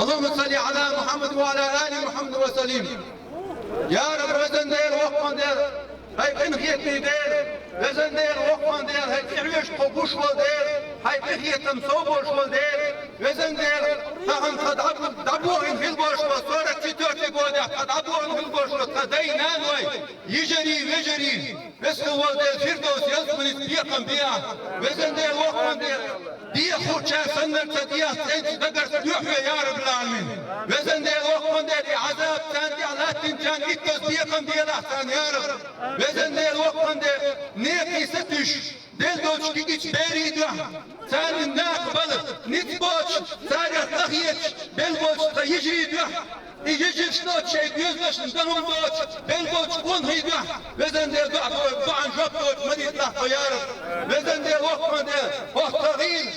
اللهم صل على محمد وعلى آل محمد وسلم. Ya Rabbi vezen değil vakfan değil. Hay kınhiyetli değil. Vezen değil vakfan değil. Hay ihleş kokuş ol değil. Hay kınhiyetim soğuş ol değil. Vezen değil. Tahın kadabuğun hil boş ol. Sonra çitörtü koyda. Kadabuğun hil boş ol. Kadaynan vay. Yiceri veceri. Veske ol değil. Firdevs yazmınız biyakam biya. Vezen değil vakfan değil. Diye kurçar sanırsa diye sen dagars yuhve ya Rabbi alamin. Vezen değil vakfan değil. Azap sen diye Allah'ın can İkköz diyekam diye lahtan ya Rabbi. Vezen değil vakfan değil. Ne kıysetüş. Del doç ki iç beri dua. Sen ne akbalı. Nit boç. Sarı tahiyet. Bel boç da yecri dua. Yecri şnot şey yüzleşin. Danım boç. Bel boç on hidua. Vezen değil duan jok doç. Madit lahta ya Rabbi. Vezen değil vakfan değil. Vahtagil.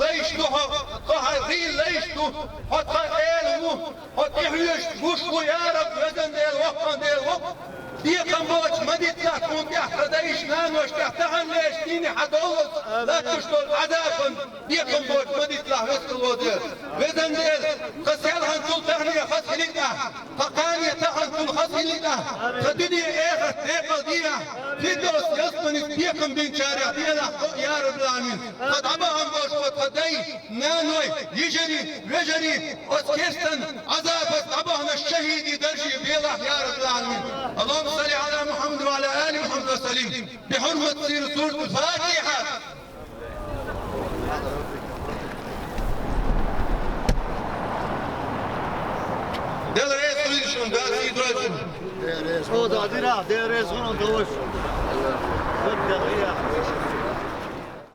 ليشتو قهرين ليشتو حتى إلمو حتى يحيش بوشكو يا رب وزن دي الوقت دي الوقت دي كم بوش مديت لكم دي حدايش نانوش تحتهن ليش ديني حدولت لا تشتول عذابا دي كم بوش مديت له وسكل ودير وزن دي قسيلهن كل تهنية خسلتنا فقانية تهن كل خسلتنا فدنيا ايخت ايقل ديها فيدوس يصمنك دي كم بين شارع دي يا رب العالمين قد عباهم بوش قدي نانوي يجري ويجري اسكستن عذاب طبعنا الشهيد درجي بيضح يا رب العالمين. اللهم صل على محمد وعلى ال محمد وسلم بحرمه سوره الفاتحه. ده رئيس كل ده سيد رئيس. هو ده ديرا ده رئيس هون دوش.